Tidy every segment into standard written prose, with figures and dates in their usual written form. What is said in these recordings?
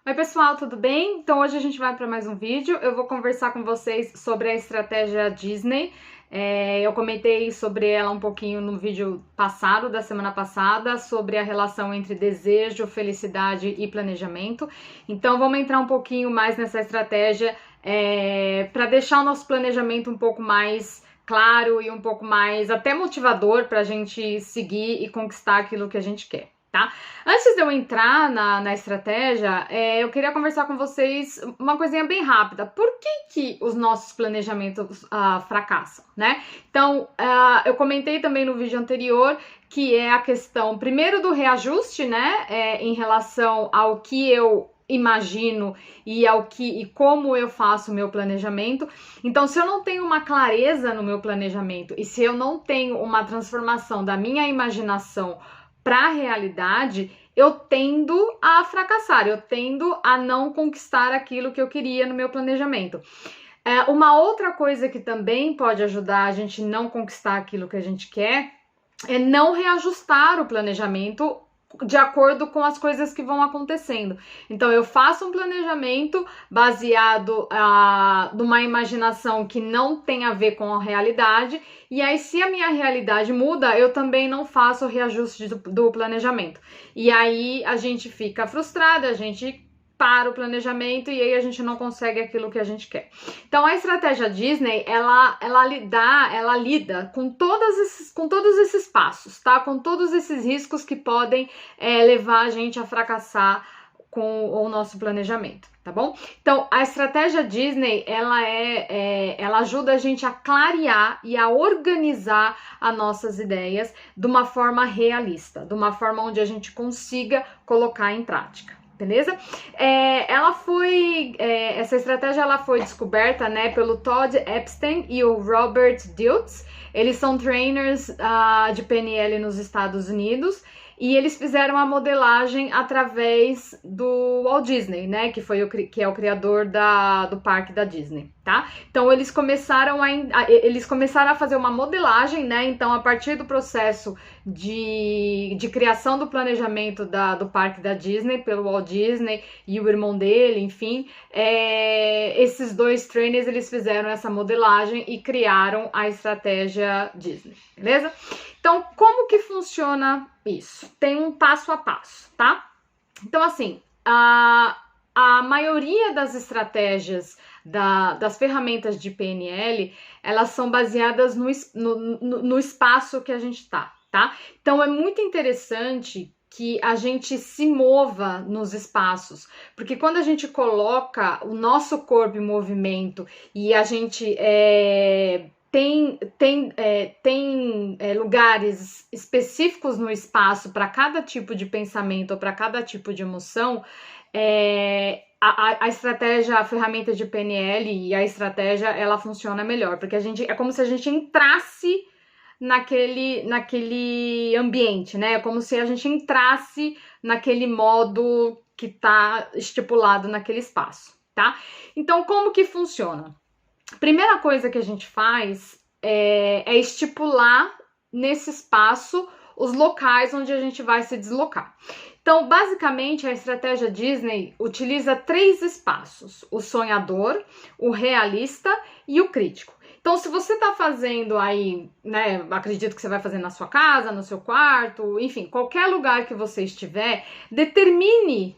Oi pessoal, tudo bem? Então hoje a gente vai para mais um vídeo. Eu vou conversar com vocês sobre a estratégia Disney. Eu comentei sobre ela um pouquinho no vídeo passado, da semana passada, sobre a relação entre desejo, felicidade e planejamento. Então vamos entrar um pouquinho mais nessa estratégia para deixar o nosso planejamento um pouco mais claro e um pouco mais até motivador para a gente seguir e conquistar aquilo que a gente quer. Tá? Antes de eu entrar na estratégia, eu queria conversar com vocês uma coisinha bem rápida. Por que os nossos planejamentos fracassam, né? Então, eu comentei também no vídeo anterior que é a questão, primeiro, do reajuste, né? Em relação ao que eu imagino e como eu faço o meu planejamento. Então, se eu não tenho uma clareza no meu planejamento e se eu não tenho uma transformação da minha imaginação para a realidade, eu tendo a fracassar, eu tendo a não conquistar aquilo que eu queria no meu planejamento. Uma outra coisa que também pode ajudar a gente não conquistar aquilo que a gente quer é não reajustar o planejamento de acordo com as coisas que vão acontecendo. Então eu faço um planejamento baseado numa imaginação que não tem a ver com a realidade, e aí se a minha realidade muda, eu também não faço o reajuste do planejamento. E aí a gente fica frustrada, a gente para o planejamento e aí a gente não consegue aquilo que a gente quer. Então a estratégia Disney, ela lida com todos esses passos, tá? Com todos esses riscos que podem levar a gente a fracassar com o nosso planejamento, tá bom? Então a estratégia Disney, ela ajuda a gente a clarear e a organizar as nossas ideias de uma forma realista, de uma forma onde a gente consiga colocar em prática. Beleza? Essa estratégia ela foi descoberta, né, pelo Todd Epstein e o Robert Dilts. Eles são trainers de PNL nos Estados Unidos e eles fizeram a modelagem através do Walt Disney, né, que é o criador do parque da Disney, tá? Então eles começaram a fazer uma modelagem, né? Então a partir do processo de criação do planejamento do parque da Disney pelo Walt Disney e o irmão dele, enfim, esses dois trainers eles fizeram essa modelagem e criaram a estratégia Disney, beleza? Então, como que funciona isso? Tem um passo a passo, tá? Então, assim, a maioria das estratégias das ferramentas de PNL, elas são baseadas no espaço que a gente tá? Então, é muito interessante que a gente se mova nos espaços, porque quando a gente coloca o nosso corpo em movimento e a gente tem lugares específicos no espaço para cada tipo de pensamento ou para cada tipo de emoção, a estratégia, a ferramenta de PNL e a estratégia, ela funciona melhor, porque é como se a gente entrasse naquele ambiente, né? É como se a gente entrasse naquele modo que está estipulado naquele espaço, tá? Então, como que funciona? Primeira coisa que a gente faz é estipular nesse espaço os locais onde a gente vai se deslocar. Então, basicamente, a estratégia Disney utiliza 3 espaços: o sonhador, o realista e o crítico. Então, se você está fazendo aí, né, acredito que você vai fazer na sua casa, no seu quarto, enfim, qualquer lugar que você estiver, determine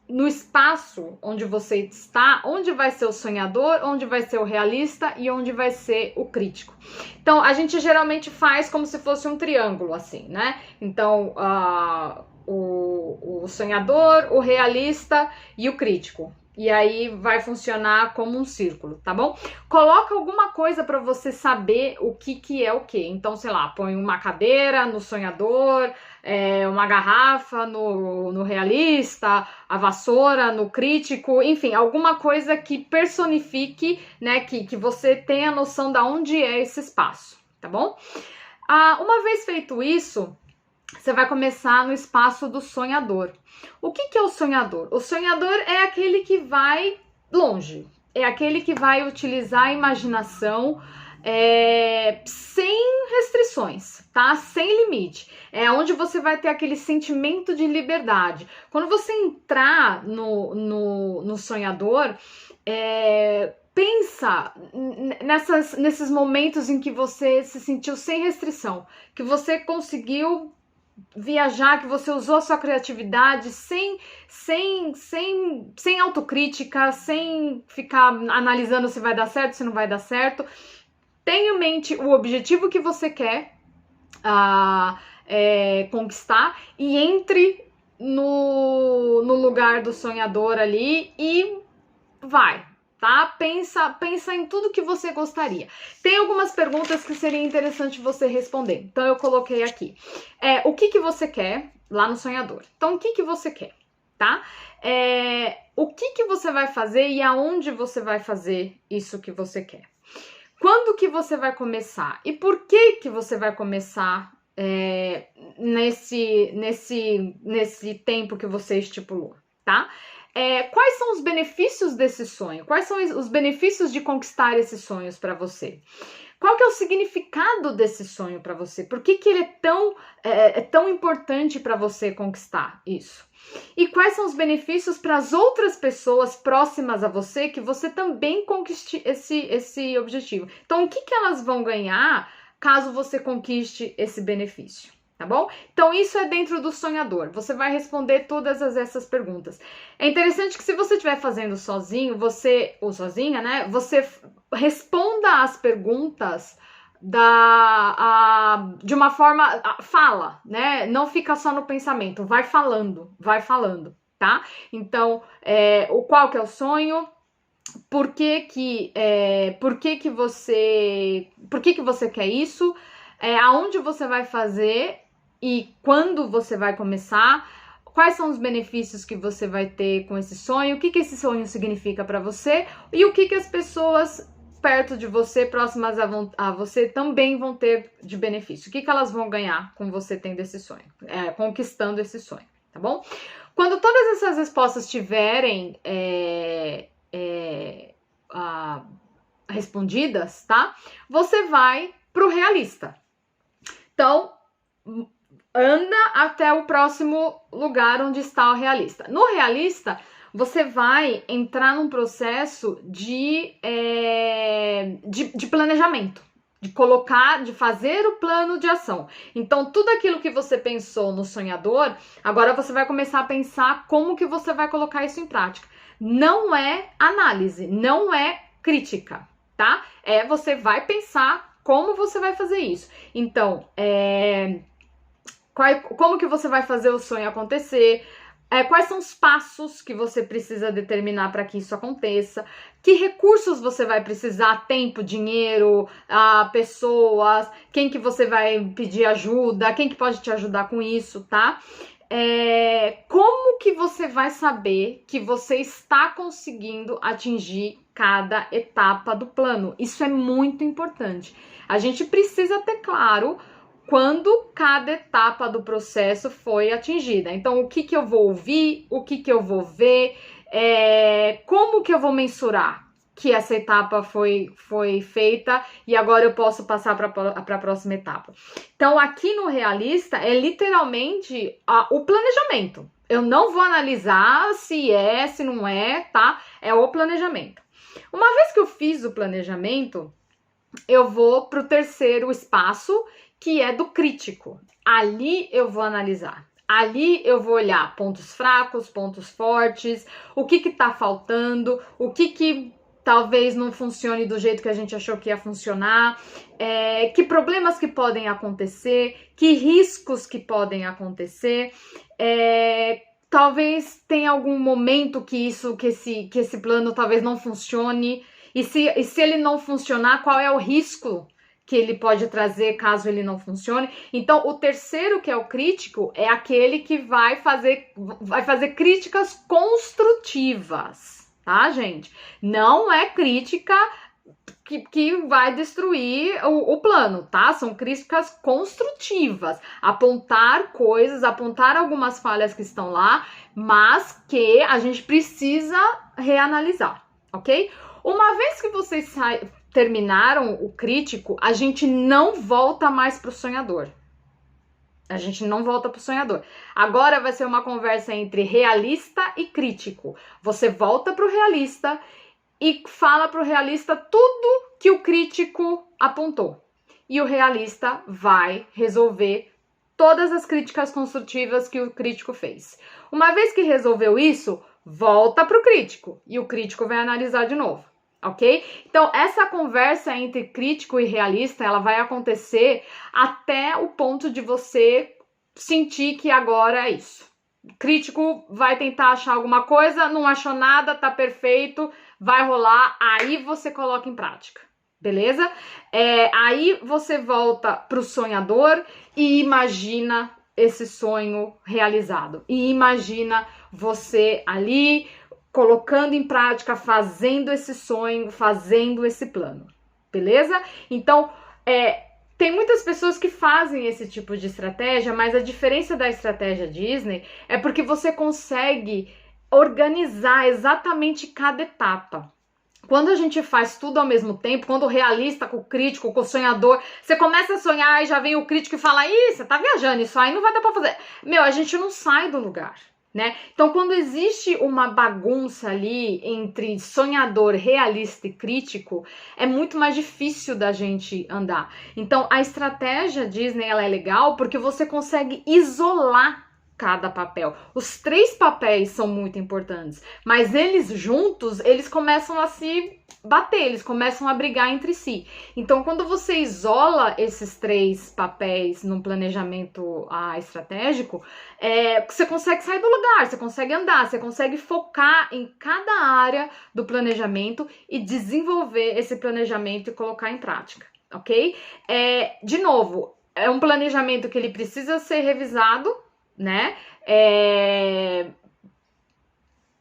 no espaço onde você está, onde vai ser o sonhador, onde vai ser o realista e onde vai ser o crítico. Então, a gente geralmente faz como se fosse um triângulo, assim, né? Então, o sonhador, o realista e o crítico. E aí vai funcionar como um círculo, tá bom? Coloca alguma coisa para você saber o que é o que. Então, sei lá, põe uma cadeira no sonhador, uma garrafa no realista, a vassoura no crítico, enfim, alguma coisa que personifique, né, que você tenha noção de onde é esse espaço, tá bom? Uma vez feito isso, você vai começar no espaço do sonhador. O que é o sonhador? O sonhador é aquele que vai longe, é aquele que vai utilizar a imaginação sem restrições, tá? Sem limite. É onde você vai ter aquele sentimento de liberdade. Quando você entrar no sonhador, pensa nesses momentos em que você se sentiu sem restrição, que você conseguiu viajar, que você usou a sua criatividade sem autocrítica, sem ficar analisando se vai dar certo, se não vai dar certo. Tenha em mente o objetivo que você quer conquistar e entre no lugar do sonhador ali e vai, tá? Pensa em tudo que você gostaria. Tem algumas perguntas que seria interessante você responder. Então eu coloquei aqui. O que você quer lá no sonhador? Então o que você quer, tá? O que você vai fazer e aonde você vai fazer isso que você quer? Quando que você vai começar? E por que você vai começar nesse tempo que você estipulou, tá? Quais são os benefícios desse sonho? Quais são os benefícios de conquistar esses sonhos para você? Qual que é o significado desse sonho para você? Por que ele é tão importante para você conquistar isso? E quais são os benefícios para as outras pessoas próximas a você que você também conquiste esse objetivo? Então, o que elas vão ganhar caso você conquiste esse benefício? Tá bom? Então, isso é dentro do sonhador. Você vai responder todas essas perguntas. É interessante que se você estiver fazendo sozinho, ou sozinha, né? Você responda as perguntas de uma forma... Fala, né? Não fica só no pensamento. Vai falando, tá? Então, qual que é o sonho? Por que você quer isso? Aonde você vai fazer e quando você vai começar? Quais são os benefícios que você vai ter com esse sonho? O que esse sonho significa para você? E o que as pessoas perto de você, próximas a você, também vão ter de benefício? O que elas vão ganhar com você tendo esse sonho? Conquistando esse sonho, tá bom? Quando todas essas respostas estiverem respondidas, tá? Você vai pro realista. Então, anda até o próximo lugar onde está o realista. No realista, você vai entrar num processo de planejamento, de fazer o plano de ação. Então, tudo aquilo que você pensou no sonhador, agora você vai começar a pensar como que você vai colocar isso em prática. Não é análise, não é crítica, tá? Você vai pensar como você vai fazer isso. Então, como que você vai fazer o sonho acontecer? Quais são os passos que você precisa determinar para que isso aconteça? Que recursos você vai precisar? Tempo, dinheiro, pessoas? Quem que você vai pedir ajuda? Quem que pode te ajudar com isso, tá? Como que você vai saber que você está conseguindo atingir cada etapa do plano? Isso é muito importante. A gente precisa ter claro quando cada etapa do processo foi atingida. Então, o que eu vou ouvir, o que eu vou ver, como que eu vou mensurar que essa etapa foi feita e agora eu posso passar para a próxima etapa. Então, aqui no realista, é literalmente o planejamento. Eu não vou analisar se não é, tá? É o planejamento. Uma vez que eu fiz o planejamento, eu vou para o terceiro espaço, que é do crítico. Ali eu vou analisar. Ali eu vou olhar pontos fracos, pontos fortes, o que tá faltando, o que talvez não funcione do jeito que a gente achou que ia funcionar, que problemas que podem acontecer, que riscos que podem acontecer, talvez tenha algum momento que esse plano talvez não funcione, e se ele não funcionar, qual é o risco que ele pode trazer caso ele não funcione. Então, o terceiro, que é o crítico, é aquele que vai fazer críticas construtivas, tá, gente? Não é crítica que vai destruir o plano, tá? São críticas construtivas. Apontar coisas, apontar algumas falhas que estão lá, mas que a gente precisa reanalisar, ok? Uma vez que você terminaram o crítico, a gente não volta mais pro sonhador. A gente não volta pro sonhador. Agora vai ser uma conversa entre realista e crítico. Você volta pro realista e fala pro realista tudo que o crítico apontou. E o realista vai resolver todas as críticas construtivas que o crítico fez. Uma vez que resolveu isso, volta pro crítico e o crítico vai analisar de novo. Ok? Então, essa conversa entre crítico e realista, ela vai acontecer até o ponto de você sentir que agora é isso. O crítico vai tentar achar alguma coisa, não achou nada, tá perfeito, vai rolar, aí você coloca em prática, beleza? Aí você volta pro sonhador e imagina esse sonho realizado. E imagina você ali colocando em prática, fazendo esse sonho, fazendo esse plano, beleza? Então, tem muitas pessoas que fazem esse tipo de estratégia, mas a diferença da estratégia Disney é porque você consegue organizar exatamente cada etapa. Quando a gente faz tudo ao mesmo tempo, quando o realista com o crítico, com o sonhador, você começa a sonhar e já vem o crítico e fala, ih, você tá viajando, isso aí não vai dar pra fazer. Meu, a gente não sai do lugar. Né? Então, quando existe uma bagunça ali entre sonhador, realista e crítico, é muito mais difícil da gente andar. Então, a estratégia Disney ela é legal porque você consegue isolar cada papel. Os 3 papéis são muito importantes, mas eles juntos, eles começam a se bater, eles começam a brigar entre si. Então, quando você isola esses 3 papéis num planejamento estratégico, você consegue sair do lugar, você consegue andar, você consegue focar em cada área do planejamento e desenvolver esse planejamento e colocar em prática, ok? De novo, é um planejamento que ele precisa ser revisado, né?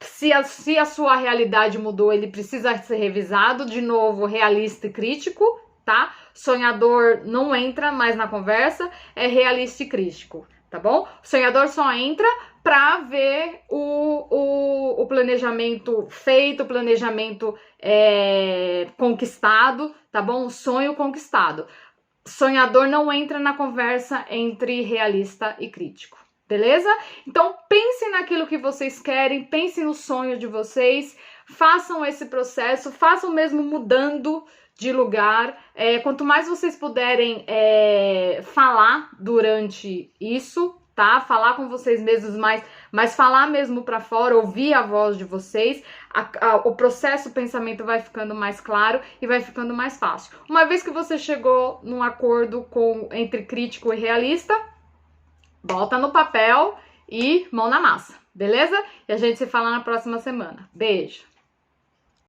Se a sua realidade mudou, ele precisa ser revisado. De novo, realista e crítico, tá? Sonhador não entra mais na conversa, é realista e crítico, tá bom? Sonhador só entra para ver o planejamento feito, o planejamento conquistado, tá bom? O sonho conquistado. Sonhador não entra na conversa entre realista e crítico. Beleza? Então, pensem naquilo que vocês querem, pensem no sonho de vocês, façam esse processo, façam mesmo mudando de lugar. Quanto mais vocês puderem falar durante isso, tá? Falar com vocês mesmos mas falar mesmo para fora, ouvir a voz de vocês, o processo, o pensamento vai ficando mais claro e vai ficando mais fácil. Uma vez que você chegou num acordo entre crítico e realista, bota no papel e mão na massa, beleza? E a gente se fala na próxima semana. Beijo!